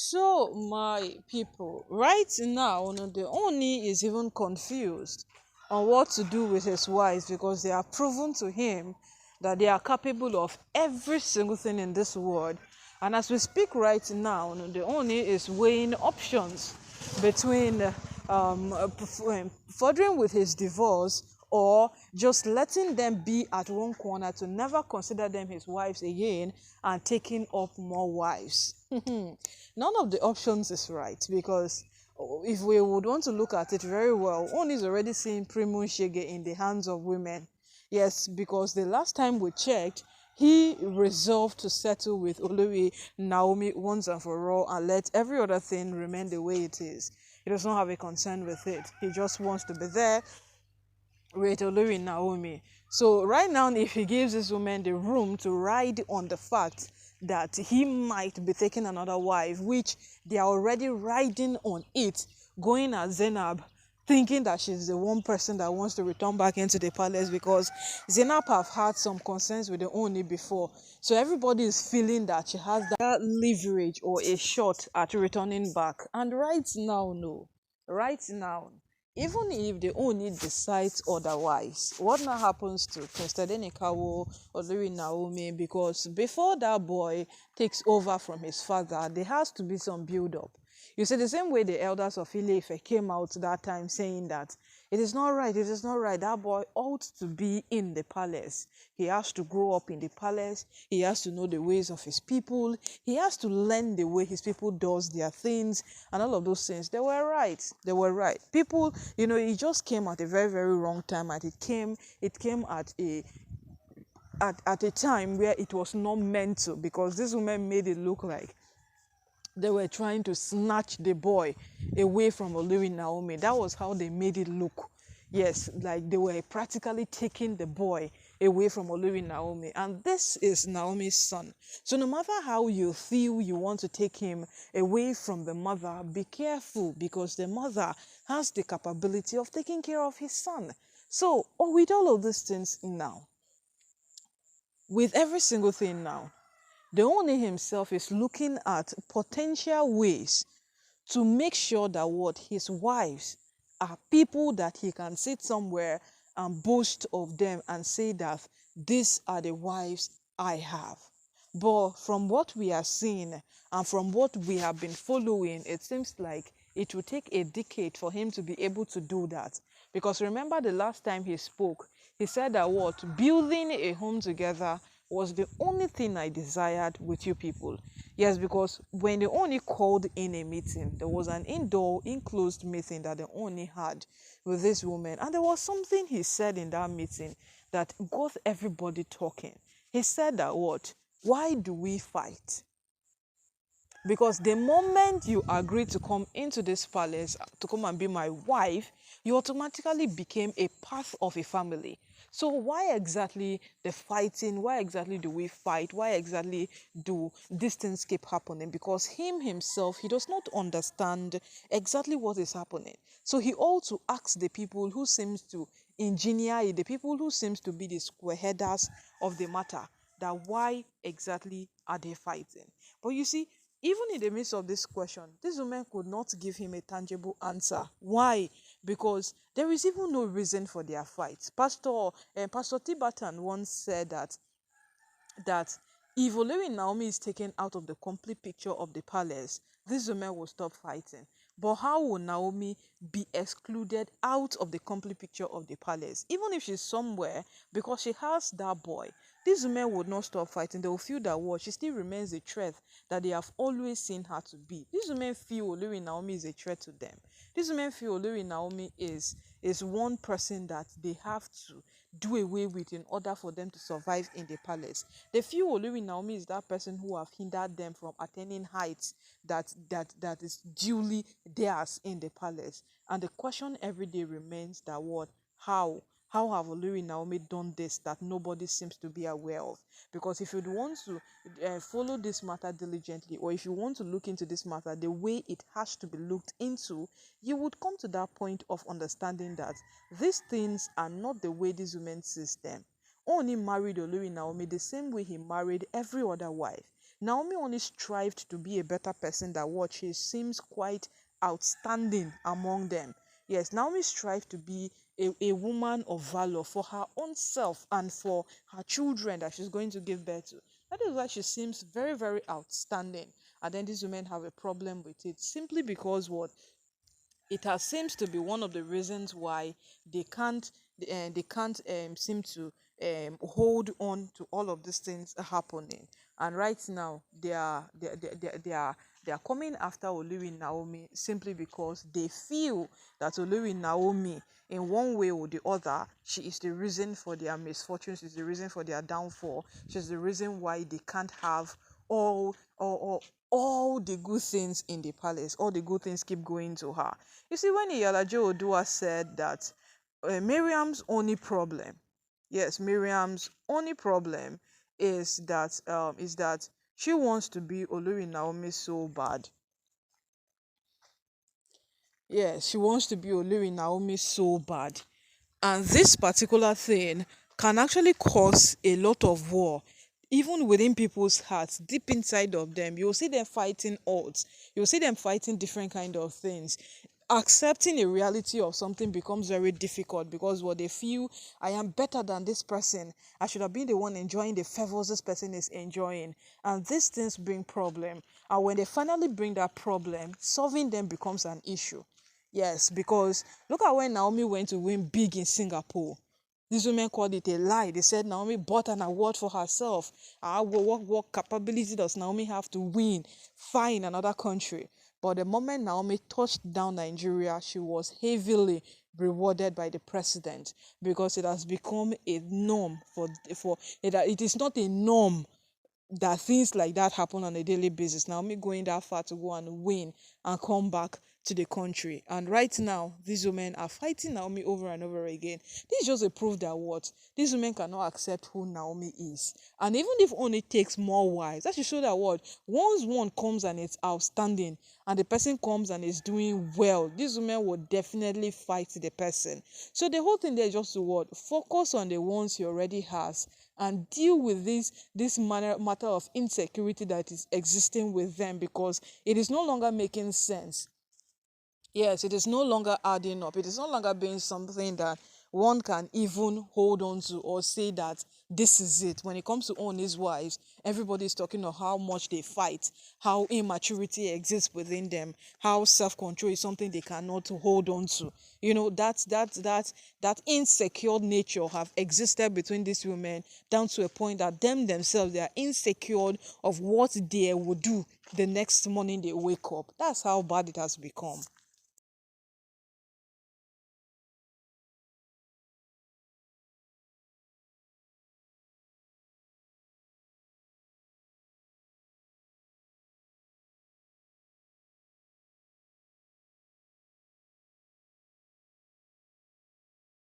So, my people, right now, the Oni is even confused on what to do with his wives because they are proven to him that they are capable of every single thing in this world. And as we speak right now, the Oni is weighing options between furthering with his divorce or just letting them be at one corner to never consider them his wives again and taking up more wives. None of the options is right because if we would want to look at it very well, one is already seeing Primu Shege in the hands of women. Yes, because the last time we checked, he resolved to settle with Olori Naomi once and for all and let every other thing remain the way it is. He does not have a concern with it. He just wants to be there with Olori Naomi. So right now, if he gives this woman the room to ride on the fact that he might be taking another wife, which they are already riding on it, going at Zainab, thinking that she's the one person that wants to return back into the palace because Zainab have had some concerns with the Oni before. So everybody is feeling that she has that leverage or a shot at returning back. And right now, no. Right now, even if the Oni decides otherwise, what now happens to Prince Tadenikawo or Lori Naomi? Because before that boy takes over from his father, there has to be some build up. You see, the same way the elders of Ile-Ife came out that time saying that it is not right, it is not right. That boy ought to be in the palace. He has to grow up in the palace. He has to know the ways of his people. He has to learn the way his people does their things and all of those things. They were right. They were right. People, it just came at a very, very wrong time. And it came at a time where it was not meant to, because this woman made it look like they were trying to snatch the boy away from Olori Naomi. That was how they made it look. Yes, like they were practically taking the boy away from Olori Naomi. And this is Naomi's son. So no matter how you feel you want to take him away from the mother, be careful because the mother has the capability of taking care of his son. So, with all of these things now, with every single thing now, the owner himself is looking at potential ways to make sure that what his wives are people that he can sit somewhere and boast of them and say that these are the wives I have. But from what we are seeing and from what we have been following, it seems like it will take a decade for him to be able to do that. Because remember the last time he spoke, he said that what building a home together was the only thing I desired with you people. Yes, because when the Oni called in a meeting, there was an indoor enclosed meeting that the Oni had with this woman. And there was something he said in that meeting that got everybody talking. He said that what? Why do we fight? Because the moment you agreed to come into this palace to come and be my wife, you automatically became a part of a family. So why exactly the fighting? Why exactly do we fight? Why exactly do these things keep happening? Because him himself, he does not understand exactly what is happening. So he also asks the people who seems to engineer it, the people who seems to be the square headers of the matter, that why exactly are they fighting? But you see, even in the midst of this question, this woman could not give him a tangible answer. Why? Because there is even no reason for their fight. Pastor Tiberton once said that if Olori Naomi is taken out of the complete picture of the palace, this woman will stop fighting. But how will Naomi be excluded out of the complete picture of the palace? Even if she's somewhere, because she has that boy, this woman would not stop fighting. They will feel that what she still remains a threat that they have always seen her to be. These women feel Olori Naomi is a threat to them. These women feel Olori Naomi is one person that they have to do away with in order for them to survive in the palace. They feel Olori Naomi is that person who have hindered them from attaining heights that is duly theirs in the palace. And the question every day remains that what? How? How have Olori Naomi done this that nobody seems to be aware of? Because if you want to follow this matter diligently, or if you want to look into this matter the way it has to be looked into, you would come to that point of understanding that these things are not the way these women sees them. Only married Olori Naomi the same way he married every other wife. Naomi only strived to be a better person than what she seems quite outstanding among them. Yes, Naomi strived to be a woman of valor for her own self and for her children that she's going to give birth to. That is why she seems very, very outstanding. And then these women have a problem with it simply because what? It has seems to be one of the reasons why they can't they can't seem to hold on to all of these things happening. And right now they are coming after Oluri Naomi simply because they feel that Oluri Naomi, in one way or the other, she is the reason for their misfortunes, is the reason for their downfall. She's the reason why they can't have all the good things in the palace. All the good things keep going to her. You see, when Iyalaje Odua said that Miriam's only problem, yes, Miriam's only problem is that she wants to be Olori Naomi so bad. Yes, she wants to be Olori Naomi so bad. And this particular thing can actually cause a lot of war, even within people's hearts, deep inside of them. You'll see them fighting odds. You'll see them fighting different kind of things. Accepting a reality of something becomes very difficult because what they feel, I am better than this person. I should have been the one enjoying the favors this person is enjoying. And these things bring problem. And when they finally bring that problem, solving them becomes an issue. Yes, because look at when Naomi went to win big in Singapore. These women called it a lie. They said Naomi bought an award for herself. What capability does Naomi have to win far in another country? But the moment Naomi touched down Nigeria, she was heavily rewarded by the president because it has become a norm for it. It is not a norm that things like that happen on a daily basis. Naomi going that far to go and win and come back to the country. And right now, these women are fighting Naomi over and over again. This is just a proof that what? These women cannot accept who Naomi is. And even if only takes more wives, that should show that what? Once one comes and it's outstanding, and the person comes and is doing well, these women will definitely fight the person. So the whole thing there is just to what? Focus on the ones he already has and deal with this matter of insecurity that is existing with them, because it is no longer making sense. Yes, it is no longer adding up. It is no longer being something that one can even hold on to or say that this is it. When it comes to Ooni's wives, everybody is talking of how much they fight, how immaturity exists within them, how self-control is something they cannot hold on to. You know, that insecure nature have existed between these women down to a point that themselves, they are insecure of what they will do the next morning they wake up. That's how bad it has become.